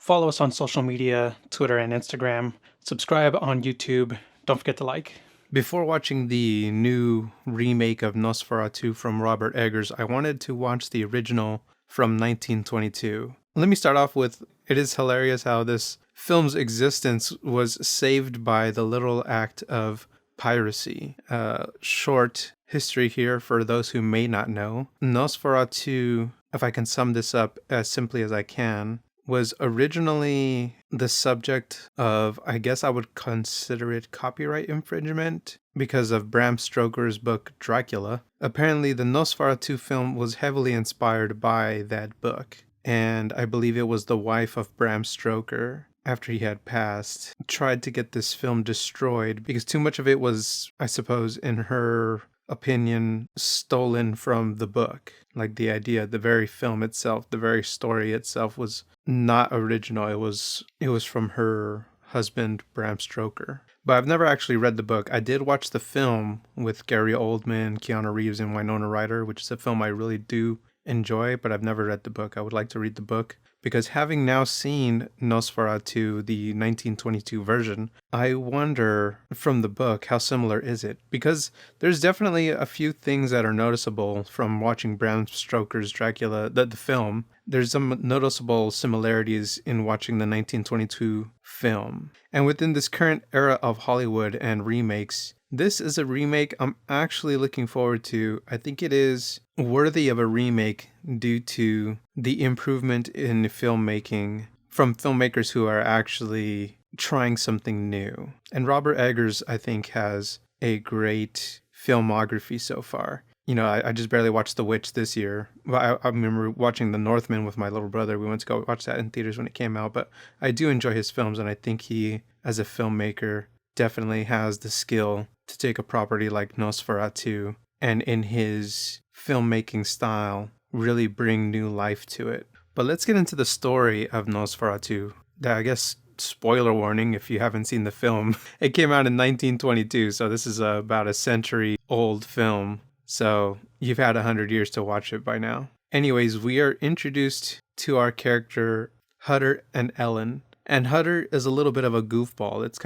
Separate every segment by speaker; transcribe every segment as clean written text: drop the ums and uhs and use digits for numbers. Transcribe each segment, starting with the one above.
Speaker 1: Follow us on social media, Twitter and Instagram. Subscribe on YouTube. Don't forget to like.
Speaker 2: Before watching the new remake of Nosferatu from Robert Eggers, I wanted to watch the original from 1922. Let me start off with, it is hilarious how this film's existence was saved by the little act of piracy. Short history here for those who may not know. Nosferatu, if I can sum this up as simply as I can, was originally the subject of, I guess I would consider it copyright infringement because of Bram Stoker's book Dracula. Apparently, the Nosferatu film was heavily inspired by that book, and I believe it was the wife of Bram Stoker, after he had passed, tried to get this film destroyed because too much of it was, I suppose, in her opinion, stolen from the book. Like the idea, the very film itself, the very story itself was not original. It was from her husband, Bram Stoker. But I've never actually read the book. I did watch the film with Gary Oldman, Keanu Reeves, and Winona Ryder, which is a film I really do enjoy, but I've never read the book. I would like to read the book because having now seen Nosferatu, the 1922 version, I wonder from the book, how similar is it? Because there's definitely a few things that are noticeable from watching Bram Stoker's Dracula, the film. There's some noticeable similarities in watching the 1922 film. And within this current era of Hollywood and remakes, this is a remake I'm actually looking forward to. I think it is worthy of a remake due to the improvement in filmmaking from filmmakers who are actually trying something new. And Robert Eggers, I think, has a great filmography so far. You know, I just barely watched The Witch this year. I remember watching The Northman with my little brother. We went to go watch that in theaters when it came out. But I do enjoy his films, and I think he, as a filmmaker, definitely has the skill to take a property like Nosferatu and in his filmmaking style really bring new life to it. But let's get into the story of Nosferatu. I guess, spoiler warning if you haven't seen the film. It came out in 1922, so this is about a century old film. So you've had 100 years to watch it by now. Anyways, we are introduced to our character Hutter and Ellen. And Hutter is a little bit of a goofball. It's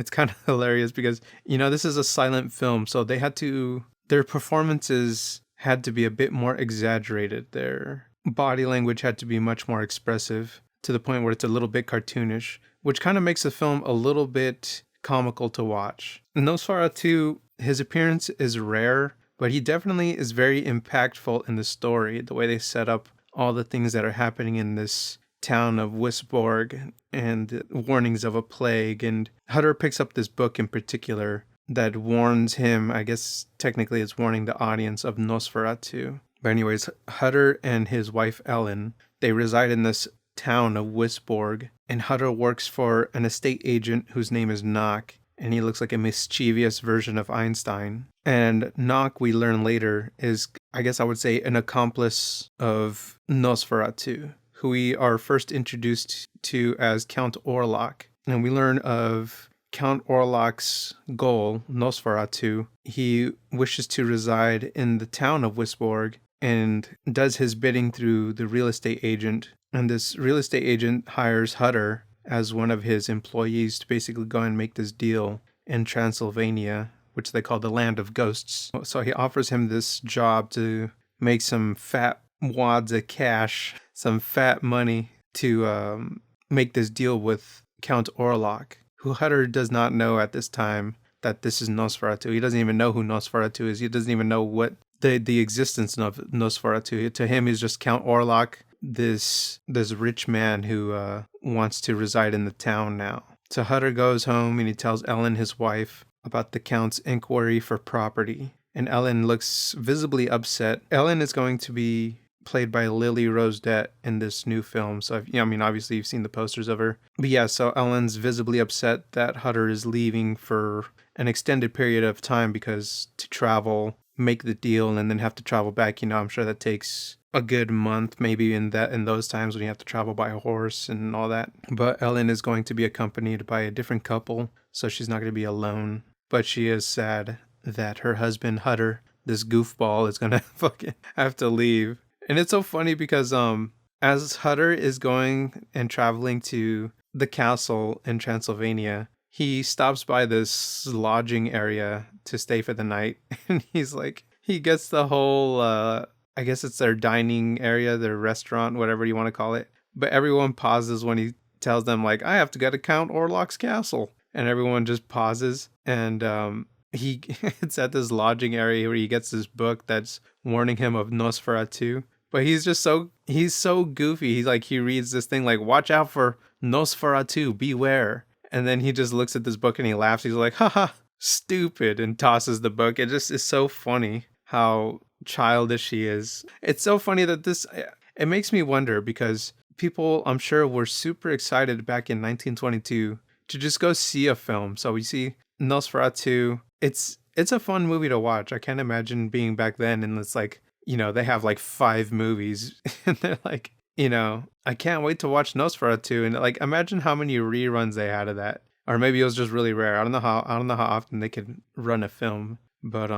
Speaker 2: kind of hilarious because, you know, this is a silent film, so their performances had to be a bit more exaggerated. Their body language had to be much more expressive to the point where it's a little bit cartoonish, which kind of makes the film a little bit comical to watch. In Nosferatu, his appearance is rare, but he definitely is very impactful in the story, the way they set up all the things that are happening in this town of Wisborg and warnings of a plague. And Hutter picks up this book in particular that warns him, I guess technically it's warning the audience of Nosferatu. But anyways, Hutter and his wife Ellen, they reside in this town of Wisborg, and Hutter works for an estate agent whose name is Nock, and he looks like a mischievous version of Einstein. And Nock, we learn later, is, I guess I would say, an accomplice of Nosferatu, who we are first introduced to as Count Orlok. And we learn of Count Orlok's goal, Nosferatu. He wishes to reside in the town of Wisborg and does his bidding through the real estate agent. And this real estate agent hires Hutter as one of his employees to basically go and make this deal in Transylvania, which they call the Land of Ghosts. So he offers him this job to make some fat wads of cash, some fat money to make this deal with Count Orlok, who Hutter does not know at this time that this is Nosferatu. He doesn't even know who Nosferatu is. He doesn't even know what the existence of Nosferatu. To him, he's just Count Orlok, this rich man who wants to reside in the town now. So Hutter goes home and he tells Ellen, his wife, about the Count's inquiry for property. And Ellen looks visibly upset. Ellen is going to be played by Lily Rose Debt in this new film. So, obviously you've seen the posters of her. But yeah, so Ellen's visibly upset that Hutter is leaving for an extended period of time because to travel, make the deal, and then have to travel back, I'm sure that takes a good month, maybe in those times when you have to travel by a horse and all that. But Ellen is going to be accompanied by a different couple, so she's not going to be alone. But she is sad that her husband, Hutter, this goofball, is going to fucking have to leave. And it's so funny because as Hutter is going and traveling to the castle in Transylvania, he stops by this lodging area to stay for the night. And he gets the whole, I guess it's their dining area, their restaurant, whatever you want to call it. But everyone pauses when he tells them, like, I have to go to Count Orlok's castle. And everyone just pauses. And it's at this lodging area where he gets this book that's warning him of Nosferatu. But he's so goofy. He reads this thing like, watch out for Nosferatu, beware. And then he just looks at this book and he laughs. He's like, haha, stupid, and tosses the book. It just is so funny how childish he is. It's so funny that it makes me wonder, because people, I'm sure, were super excited back in 1922 to just go see a film. So we see Nosferatu. It's a fun movie to watch. I can't imagine being back then and it's like, they have like 5 movies and they're like, I can't wait to watch Nosferatu. And like, imagine how many reruns they had of that. Or maybe it was just really rare. I don't know how often they could run a film. But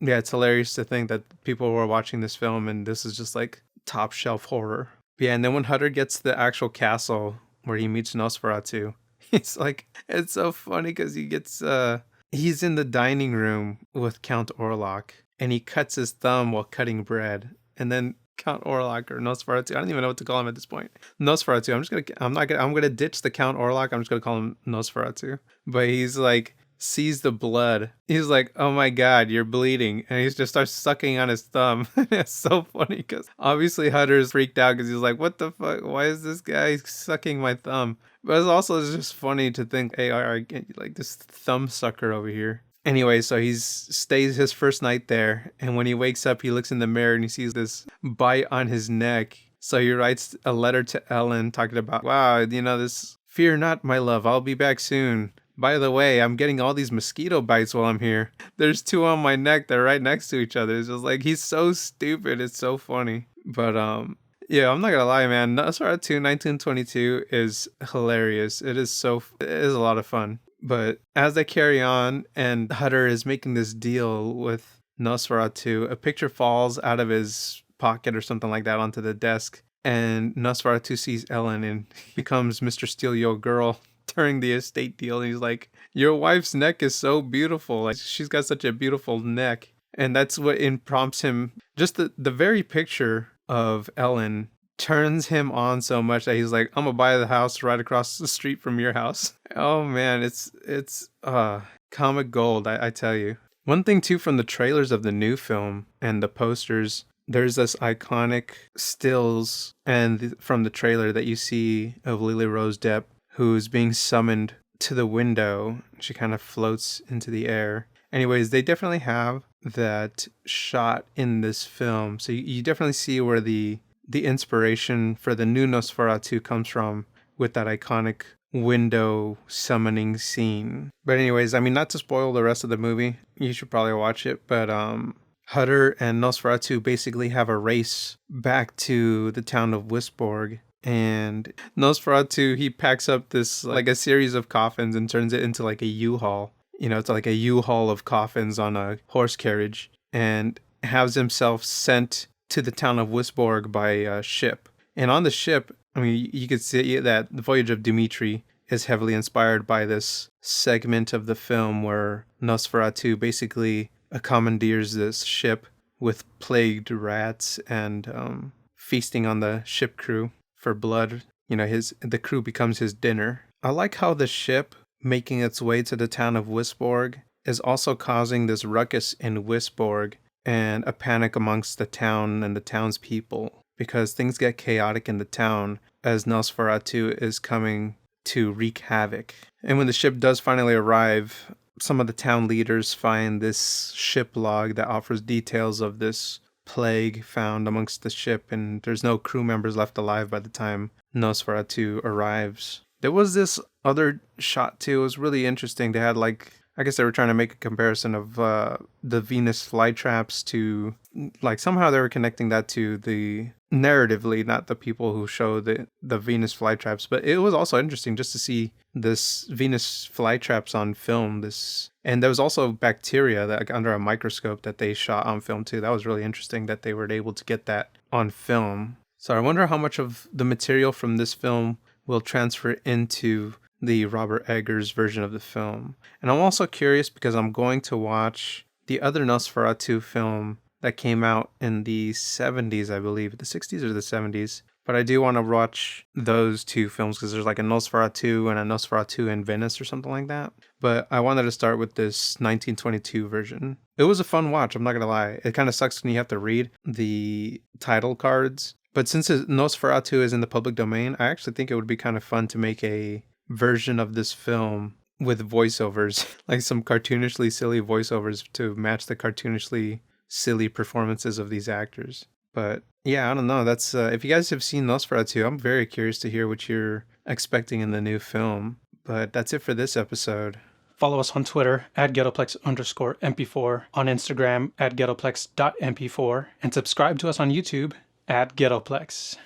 Speaker 2: yeah, it's hilarious to think that people were watching this film and this is just like top shelf horror. Yeah, and then when Hutter gets to the actual castle where he meets Nosferatu, it's so funny because he's in the dining room with Count Orlok and he cuts his thumb while cutting bread. And then Count Orlok, or Nosferatu, I don't even know what to call him at this point. Nosferatu, I'm gonna ditch the Count Orlok. I'm just gonna call him Nosferatu. But he's like, sees the blood. He's like, oh my God, you're bleeding. And he just starts sucking on his thumb. It's so funny because obviously Hutter's freaked out because he's like, what the fuck? Why is this guy sucking my thumb? But it's also just funny to think, hey, I get like this thumb sucker over here. Anyway, so he stays his first night there. And when he wakes up, he looks in the mirror and he sees this bite on his neck. So he writes a letter to Ellen talking about, wow, this, fear not, my love, I'll be back soon. By the way, I'm getting all these mosquito bites while I'm here. There's 2 on my neck. They're right next to each other. It's just like, he's so stupid. It's so funny. But, yeah, I'm not gonna lie, man. Nosferatu 1922 is hilarious. It is a lot of fun. But as they carry on and Hutter is making this deal with Nosferatu, a picture falls out of his pocket or something like that onto the desk. And Nosferatu sees Ellen and becomes Mr. Steal Your Girl during the estate deal. And he's like, your wife's neck is so beautiful. Like, she's got such a beautiful neck. And that's what prompts him. Just the very picture of Ellen turns him on so much that he's like, I'm gonna buy the house right across the street from your house. Oh man, it's comic gold, I tell you. One thing too, from the trailers of the new film and the posters, there's this iconic stills from the trailer that you see of Lily Rose Depp, who's being summoned to the window. She kind of floats into the air. Anyways, they definitely have that shot in this film. So you definitely see where the inspiration for the new Nosferatu comes from, with that iconic window summoning scene. But anyways, I mean, not to spoil the rest of the movie, you should probably watch it. But Hutter and Nosferatu basically have a race back to the town of Wisborg. And Nosferatu, he packs up this like a series of coffins and turns it into like a U-Haul. It's like a U-Haul of coffins on a horse carriage, and has himself sent to the town of Wisborg by ship. And on the ship, I mean, you could see that the Voyage of Dimitri is heavily inspired by this segment of the film where Nosferatu basically commandeers this ship with plagued rats and feasting on the ship crew for blood. The crew becomes his dinner. I like how the ship making its way to the town of Wisborg is also causing this ruckus in Wisborg and a panic amongst the town and the townspeople, because things get chaotic in the town as Nosferatu is coming to wreak havoc. And when the ship does finally arrive, some of the town leaders find this ship log that offers details of this plague found amongst the ship, and there's no crew members left alive by the time Nosferatu arrives. There was this other shot too. It was really interesting. They had I guess they were trying to make a comparison of the Venus flytraps to, somehow they were connecting that to the narratively, not the people who show the Venus flytraps. But it was also interesting just to see this Venus flytraps on film. And there was also bacteria that under a microscope that they shot on film too. That was really interesting that they were able to get that on film. So I wonder how much of the material from this film will transfer into the Robert Eggers version of the film. And I'm also curious because I'm going to watch the other Nosferatu film that came out in the 70s, I believe, the 60s or the 70s. But I do want to watch those two films because there's like a Nosferatu and a Nosferatu in Venice or something like that. But I wanted to start with this 1922 version. It was a fun watch, I'm not going to lie. It kind of sucks when you have to read the title cards. But since Nosferatu is in the public domain, I actually think it would be kind of fun to make a version of this film with voiceovers, like some cartoonishly silly voiceovers to match the cartoonishly silly performances of these actors. But yeah, I don't know. That's if you guys have seen Nosferatu, I'm very curious to hear what you're expecting in the new film. But that's it for this episode.
Speaker 1: Follow us on Twitter at ghettoplex_mp4, on Instagram at ghettoplex.mp4, and subscribe to us on YouTube at Ghettoplex.